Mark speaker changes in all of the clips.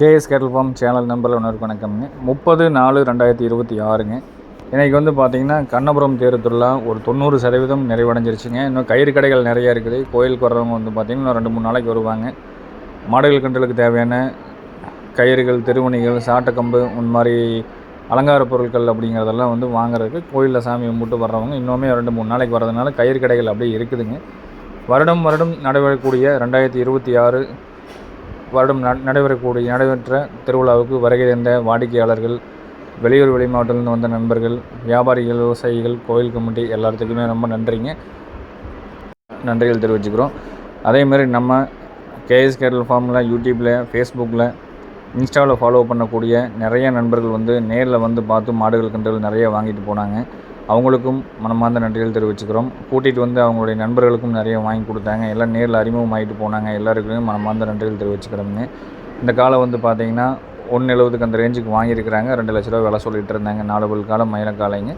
Speaker 1: KS கேட்டல் form channel நம்பரில் ஒன்று வணக்கம்ங்க. 30/4/2026ங்க. இன்றைக்கி வந்து பார்த்திங்கன்னா கண்ணபுரம் தேர் திருவிழா ஒரு 90% நிறைவடைஞ்சிருச்சுங்க. இன்னும் கயிறு கடைகள் நிறையா இருக்குது. கோயிலுக்கு வர்றவங்க வந்து பார்த்திங்கன்னா இன்னும் 2-3 நாளைக்கு வருவாங்க. மாடுகள் கன்றுகளுக்கு தேவையான கயிறுகள், திருவணிகள், சாட்டக்கம்பு இந்த மாதிரி அலங்கார பொருட்கள் அப்படிங்கிறதெல்லாம் வந்து வாங்குறதுக்கு கோயிலில் சாமி கும்பிட்டு வர்றவங்க இன்னுமே 2-3 நாளைக்கு வர்றதுனால கயிறு கடைகள் அப்படியே இருக்குதுங்க. வருடம் நடைபெறக்கூடிய 2026 வருடம் நடைபெற்ற திருவிழாவுக்கு வருகை தந்த வாடிக்கையாளர்கள், வெளியூர் வெளி மாவட்டத்திலிருந்து வந்த நண்பர்கள், வியாபாரிகள், விவசாயிகள், கோயில் கமிட்டி எல்லாத்துக்குமே ரொம்ப நன்றிகள் தெரிவிச்சுக்கிறோம். அதேமாதிரி நம்ம கேஎஸ் கேட்டல் ஃபார்மில் யூடியூப்பில், ஃபேஸ்புக்கில், இன்ஸ்டாவில் ஃபாலோ பண்ணக்கூடிய நிறைய நண்பர்கள் வந்து நேரில் வந்து பார்த்து மாடுகள் கன்றுகள் நிறைய வாங்கிட்டு போனாங்க. அவங்களுக்கும் மனமார்ந்த நன்றிகள் தெரிவிச்சுக்கிறோம். கூட்டிகிட்டு வந்து அவங்களுடைய நண்பர்களுக்கும் நிறைய வாங்கி கொடுத்தாங்க. எல்லாம் நேரில் அறிமுகமாகிட்டு போனாங்க. எல்லாருக்குமே மனமார்ந்த நன்றிகள் தெரிவிச்சுக்கிறோங்க. இந்த காலம் வந்து பார்த்திங்கன்னா 1.70க்கு அந்த ரேஞ்சுக்கு வாங்கியிருக்கிறாங்க. 2 லட்ச ரூபா விலை சொல்லிகிட்டு இருந்தாங்க. 4 பல் காலம் மயிலக்காலைங்க.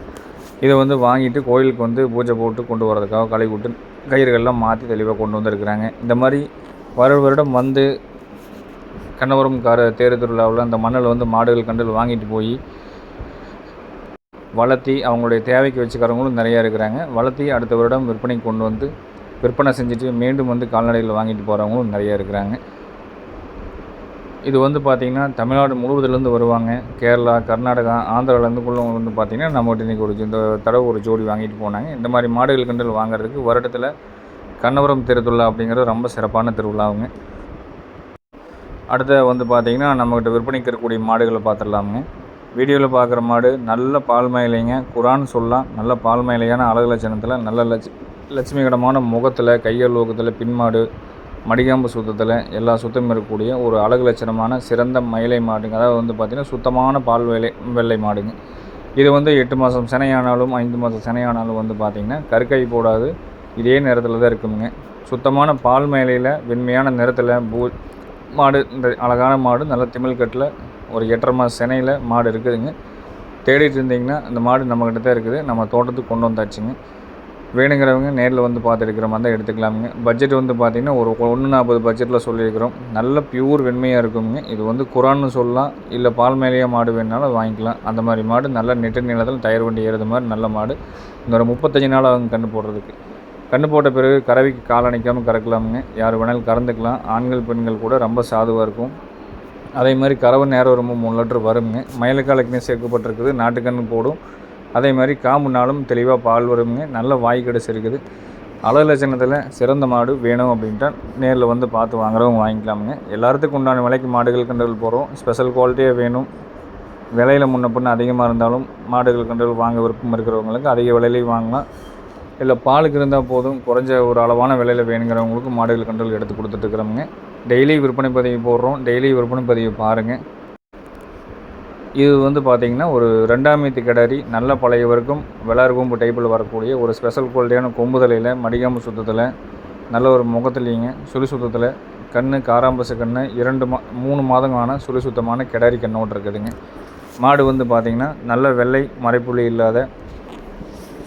Speaker 1: இதை வந்து வாங்கிட்டு கோயிலுக்கு வந்து பூஜை போட்டு கொண்டு வரதுக்காக களை விட்டு கயிறுகள்லாம் மாற்றி தெளிவாக கொண்டு வந்துருக்குறாங்க. இந்த மாதிரி வருடம் வந்து கண்ணபுரம் தேர் திருவிழாவில் அந்த மண்ணில் வந்து மாடுகள் கன்றுகள் வாங்கிட்டு போய் வளர்த்தி அவங்களுடைய தேவைக்கு வச்சுக்கிறவங்களும் நிறையா இருக்கிறாங்க. வளர்த்தி அடுத்த வருடம் விற்பனைக்கு கொண்டு வந்து விற்பனை செஞ்சுட்டு மீண்டும் வந்து கால்நடைகள் வாங்கிட்டு போகிறவங்களும் நிறையா இருக்கிறாங்க. இது வந்து பார்த்திங்கன்னா தமிழ்நாடு முழுவதுலேருந்து வருவாங்க. கேரளா, கர்நாடகா, ஆந்திராவிலேருந்து உள்ளவங்க வந்து பார்த்திங்கன்னா நம்மகிட்ட இன்றைக்கி இந்த தடவை ஒரு ஜோடி வாங்கிட்டு போனாங்க. இந்த மாதிரி மாடுகள் கன்றுகள் வாங்குறதுக்கு வருடத்தில் கண்ணபுரம் தேர் திருவிழா அப்படிங்கிறது ரொம்ப சிறப்பான திருவிழாவுங்க. அடுத்த வந்து பார்த்திங்கன்னா நம்மகிட்ட விற்பனைக்கு இருக்கக்கூடிய மாடுகளை பார்த்துடலாமுங்க. வீடியோவில் பார்க்குற மாடு நல்ல பால் மயிலைங்க. குரான் சொல்லலாம். நல்ல பால் மயிலையான அழகு லட்சணத்தில் நல்ல லட்சுமிகரமான முகத்தில், கையல் ஊக்கத்தில், பின்மாடு, மடிகாம்பு சுத்தத்தில் எல்லா சுத்தமும் இருக்கக்கூடிய ஒரு அழகு லட்சணமான சிறந்த மயிலை மாடுங்க. அதாவது வந்து பார்த்திங்கன்னா சுத்தமான பால் வெள்ளை மாடுங்க. இது வந்து 8 மாதம் சினையானாலும் 5 மாதம் சினையானாலும் வந்து பார்த்திங்கன்னா கற்கை போடாது. இதே நேரத்தில் தான் இருக்குங்க. சுத்தமான பால் மயிலையில் வெண்மையான நிறத்தில் மாடு. இந்த அழகான மாடு நல்ல திமிழ் கட்டில் ஒரு 8.5 மாத சினையில் மாடு இருக்குதுங்க. தேடிட்டு இருந்தீங்கன்னா அந்த மாடு நம்மக்கிட்ட தான் இருக்குது. நம்ம தோட்டத்துக்கு கொண்டு வந்தாச்சுங்க. வேணுங்கிறவங்க நேரில் வந்து பார்த்து எடுக்கிற மாதிரி தான் எடுத்துக்கலாமுங்க. பட்ஜெட் வந்து பார்த்திங்கன்னா ஒரு 1.40 பட்ஜெட்டில் சொல்லியிருக்கிறோம். நல்ல பியூர் வெண்மையாக இருக்குங்க. இது வந்து குரான்னு சொல்லலாம். இல்லை பால் மேலேயே மாடு வேணுனாலும் வாங்கிக்கலாம். அந்த மாதிரி மாடு நல்ல நெட்டு நீளத்தில் டயர் வண்டி ஏறுது மாதிரி நல்ல மாடு. இன்னொரு 35 நாள் ஆகும் கன்று போடுறதுக்கு. கன்று போட்ட பிறகு கறவைக்கு கால் அணைக்காமல் கறக்கலாமுங்க. யார் வேணாலும் கறந்துக்கலாம். ஆண்கள் பெண்கள் கூட ரொம்ப சாதுவாக இருக்கும். அதே மாதிரி கறவை நேரம் ரொம்ப 3 லிட்டர் வருங்க. மயிலக்காலுக்குமே சேர்க்கப்பட்டிருக்குது. நாட்டுக்கன்று போடும். அதே மாதிரி காம்புனாலும் தெளிவாக பால் வருங்க. நல்ல வாய்க்கடைசி இருக்குது. அழகு லட்சணத்தில் சிறந்த மாடு வேணும் அப்படின்ட்டா நேரில் வந்து பார்த்து வாங்குறவங்க வாங்கிக்கலாமுங்க. எல்லாத்துக்கும் உண்டான விலைக்கு மாடுகள் கன்றுகள் போகிறோம். ஸ்பெஷல் குவாலிட்டியாக வேணும், விலையில் முன்ன பின்ன அதிகமாக இருந்தாலும் மாடுகள் கன்றுகள் வாங்க விருப்பம் இருக்கிறவங்களுக்கு அதிக விலையிலையும் வாங்கலாம். இல்லை பாலுக்கு இருந்தால் போதும், குறைஞ்ச ஒரு அளவான விலையில் வேணுங்கிறவங்களுக்கு மாடுகள் கன்றுகள் எடுத்து கொடுத்துட்ருக்குறோமுங்க. டெய்லி விற்பனை பதிவு போடுறோம். டெய்லி விற்பனை பதிவு பாருங்கள். இது வந்து பார்த்திங்கன்னா ஒரு 2ஆம் ஈத்து கிடாரி நல்ல பழைய வரைக்கும் வெளாறு கொம்பு டைப்பில் வரக்கூடிய ஒரு ஸ்பெஷல் குவாலிட்டியான கொம்பு தலையில், மடிகாம்பு சுத்தத்தில், நல்ல ஒரு முகத்துலேங்க சுழி சுத்தத்தில், கண் காராம்பசு கண் 3 மாதங்களான சுழி சுத்தமான கிடாரி கண்ணோட்டு இருக்குதுங்க. மாடு வந்து பார்த்திங்கன்னா நல்ல வெள்ளை மறைப்புள்ளி இல்லாத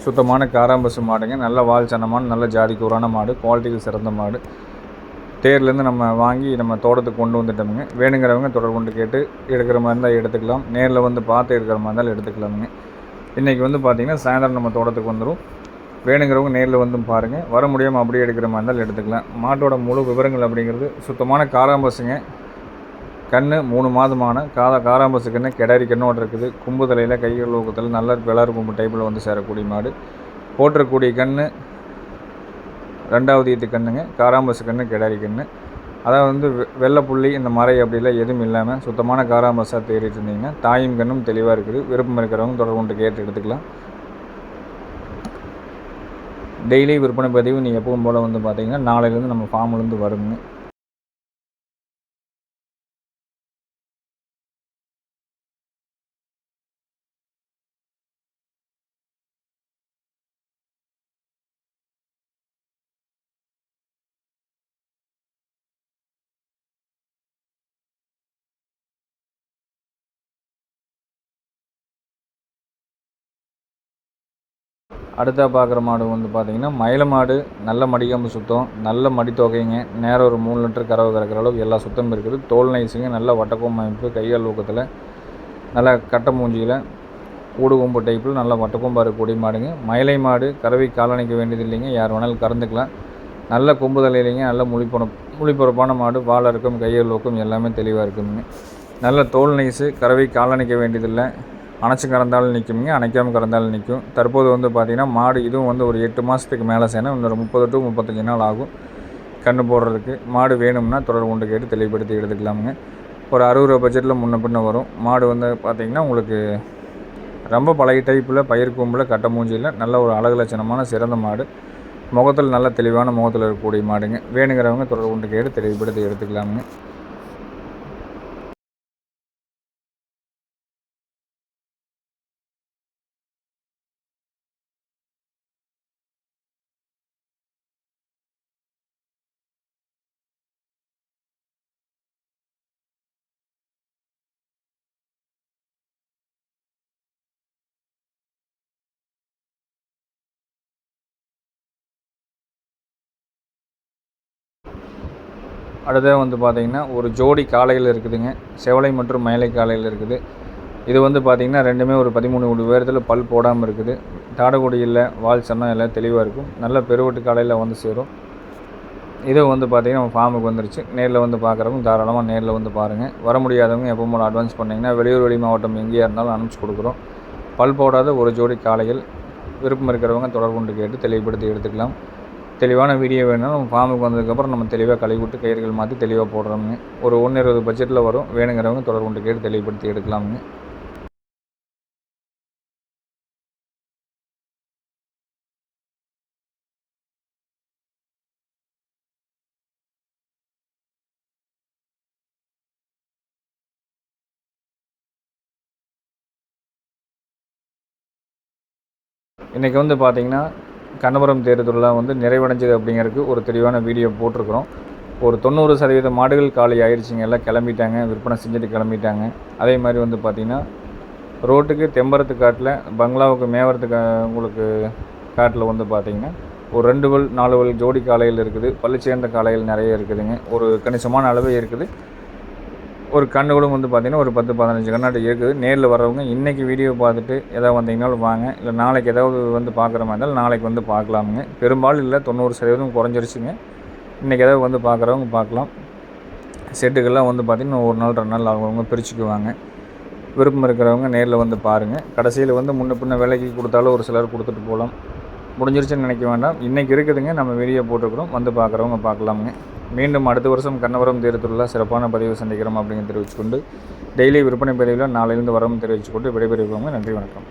Speaker 1: சுத்தமான காராம்பசு மாடுங்க. நல்ல வால் சன்னமான நல்ல ஜாதிக்கூறான மாடு. குவாலிட்டிக்கு சிறந்த மாடு. தேர்லேருந்து நம்ம வாங்கி நம்ம தோட்டத்துக்கு கொண்டு வந்துட்டோமுங்க. வேணுங்கிறவங்க தொடர்பு கொண்டு கேட்டு எடுக்கிற மாதிரி இருந்தால் எடுத்துக்கலாம். நேரில் வந்து பார்த்து எடுக்கிற மாதிரி இருந்தாலும் எடுத்துக்கலாமுங்க. இன்றைக்கி வந்து பார்த்திங்கன்னா சாயந்தரம் நம்ம தோட்டத்துக்கு வந்துடும். வேணுங்கிறவங்க நேரில் வந்து பாருங்கள். வர முடியாமல் அப்படியே எடுக்கிற மாதிரி இருந்தாலும் எடுத்துக்கலாம். மாட்டோட முழு விவரங்கள் அப்படிங்கிறது சுத்தமான காராம்பசுங்க. கண் 3 மாதமான காராம்பசு கன்று கிடாரி கண்ணோடு இருக்குது. கும்பு தலையில், கைகள் ஊக்கத்தில் நல்ல வெளாறு கொம்பு டைப்பில் வந்து சேரக்கூடிய மாடு. போட்டிருக்கக்கூடிய கண் 2ஆவது ஈத்து கண்ணுங்க. காராம்பசு கன்று கிடாரி கன்று. அதாவது வந்து வெள்ளை புள்ளி இந்த மறை அப்படிலாம் எதுவும் இல்லாமல் சுத்தமான காராம்பஸாக தேடிட்டு இருந்தீங்கன்னா தாயும் கண்ணும் தெளிவாக இருக்குது. விருப்பம் இருக்கிறவங்க தொடர்பு கொண்டு கேட்டு எடுத்துக்கலாம். டெய்லி விற்பனை பதிவு நீங்கள் எப்பவும் போல் வந்து பார்த்திங்கன்னா நாளையிலேருந்து நம்ம ஃபார்ம்லேருந்து வருங்க. அடுத்தா பார்க்குற மாடு வந்து பார்த்திங்கன்னா மயில மாடு. நல்ல மடிக்காம்பு சுத்தம், நல்ல மடித்தொகைங்க. நேரம் ஒரு 3 லிட்டர் கறவை கறக்கிற அளவுக்கு எல்லா சுத்தமும் இருக்குது. தோல் நைஸுங்க. நல்ல வட்டக்கொம்பு அமைப்பு, கைகால் ஊக்கத்தில் நல்லா கட்டை மூஞ்சியில் ஊடு கொம்பு டைப்பில் நல்லா வட்டக்கொம்பாக இருக்கக்கூடிய மாடுங்க. மயிலை மாடு. கறவை காலணிக்க வேண்டியது இல்லைங்க, யார் வேணாலும் கறந்துக்கலாம். நல்ல கொம்பு தலையிலைங்க, நல்ல முழிப்பொறப்பான மாடு. வாழை இருக்கும், கைகள் ஊக்கம் எல்லாமே தெளிவாக இருக்குதுங்க. நல்ல தோல் நைஸு. கறவை காலணிக்க வேண்டியதில்லை, அணைச்சி கறந்தாலும் நிற்குங்க, அணைக்காமல் கறந்தாலும் நிற்கும். தற்போது வந்து பார்த்திங்கன்னா மாடு இதுவும் வந்து ஒரு 8 மாதத்துக்கு மேலே சேனம். இன்னொரு 30 to 35 நாள் ஆகும் கன்று போடுறதுக்கு. மாடு வேணும்னா தொடர் கொண்டு கேட்டு தெளிவுபடுத்தி எடுத்துக்கலாமுங்க. ஒரு 60 ரூபா பட்ஜெட்டில் முன்ன பின்ன வரும். மாடு வந்து பார்த்திங்கன்னா உங்களுக்கு ரொம்ப பழைய டைப்பில் பயிர் கொம்பில் கட்ட மூஞ்சியில் நல்ல ஒரு அழகு லட்சணமான சிறந்த மாடு. முகத்தில் நல்ல தெளிவான முகத்தில் இருக்கக்கூடிய மாடுங்க. வேணுங்கிறவங்க தொடர் கொண்டு கேட்டு தெளிவுபடுத்தி எடுத்துக்கலாமுங்க. அடுத்தது வந்து பார்த்திங்கன்னா ஒரு ஜோடி காளைகள் இருக்குதுங்க. செவலை மற்றும் மயிலை காளைகள் இருக்குது. இது வந்து பார்த்திங்கன்னா ரெண்டுமே ஒரு 13 உயரத்தில் பல் போடாமல் இருக்குது. தாடகுடி இல்லை, வால் சன்னம் எல்லாம் தெளிவாக இருக்கும். நல்ல பெருவெட்டு காலையில் வந்து சேரும். இது வந்து பார்த்திங்கன்னா நம்ம ஃபார்முக்கு வந்துருச்சு. நேரில் வந்து பார்க்குறவங்க தாராளமாக நேரில் வந்து பாருங்கள். வர முடியாதவங்க எப்போ போல அட்வான்ஸ் பண்ணிங்கன்னா வெளியூர் வெளி மாவட்டம் எங்கேயா இருந்தாலும் அனுப்பிச்சி கொடுக்குறோம். பல் போடாத ஒரு ஜோடி காளைகள். விருப்பம் இருக்கிறவங்க தொடர்பு கொண்டு கேட்டு தெளிவுபடுத்தி எடுத்துக்கலாம். தெளிவான வீடியோ வேணும்னா நம்ம ஃபார்முக்கு வந்ததுக்கப்புறம் நம்ம தெளிவாக கழுவி விட்டு கயிறுகள் மாற்றி தெளிவாக போடுறோமுங்க. ஒரு 1.20 பட்ஜெட்டில் வரும். வேணுங்கிறவங்க தொடர்பு கொண்டு கேட்டு தெளிவுபடுத்தி எடுக்கலாமுங்க. இன்றைக்கி வந்து பார்த்திங்கன்னா கண்ணபுரம் தேர்தலில் வந்து நிறைவடைஞ்சது அப்படிங்கிறதுக்கு ஒரு தெளிவான வீடியோ போட்டிருக்கிறோம். ஒரு 90% மாடுகள் காலி ஆயிடுச்சுங்க. எல்லாம் கிளம்பிட்டாங்க, விற்பனை செஞ்சுட்டு கிளம்பிட்டாங்க. அதே மாதிரி வந்து பார்த்திங்கன்னா ரோட்டுக்கு தெம்பரத்து காட்டில் பங்களாவுக்கு மேவரத்துக்கு உங்களுக்கு காட்டில் வந்து பார்த்திங்கன்னா ஒரு 2 வல் 4 வல் ஜோடி காளைகள் இருக்குது. பல்லு சேர்ந்த காளைகள் நிறைய இருக்குதுங்க. ஒரு கணிசமான அளவே இருக்குது. ஒரு கன்றுகளும் வந்து பார்த்திங்கன்னா ஒரு 10-15 கண்ணாடி இருக்குது. நேரில் வர்றவங்க இன்றைக்கி வீடியோ பார்த்துட்டு எதாவது வந்தீங்கனாலும் வாங்க. இல்லை நாளைக்கு ஏதாவது வந்து பார்க்குற மாதிரி இருந்தாலும் நாளைக்கு வந்து பார்க்கலாமுங்க. பெரும்பாலும் இல்லை, 90% குறைஞ்சிருச்சுங்க. இன்றைக்கி ஏதாவது வந்து பார்க்குறவங்க பார்க்கலாம். செட்டுக்கெல்லாம் வந்து பார்த்திங்கன்னா 1 நாள் 2 நாள் அவங்கவுங்க பிரிச்சுக்குவாங்க. விருப்பம் இருக்கிறவங்க நேரில் வந்து பாருங்கள். கடைசியில் வந்து முன்ன பின்ன விலைக்கு கொடுத்தாலும் ஒரு சிலர் கொடுத்துட்டு போகலாம். முடிஞ்சிருச்சுன்னு நினைக்க வேண்டாம். இன்றைக்கி இருக்குதுங்க, நம்ம வீடியோ போட்டுருக்குறோம். வந்து பார்க்குறவங்க பார்க்கலாமுங்க. மீண்டும் அடுத்த வருஷம் கண்ணபுரம் தேர்தலில் சிறப்பான பதிவு சந்திக்கிறோம் அப்படிங்கிற தெரிவித்துக்கொண்டு டெய்லி விற்பனை பதிவில் நாளையிலிருந்து வரவும் தெரிவித்துக்கொண்டு விடைபெறுவோங்க. நன்றி, வணக்கம்.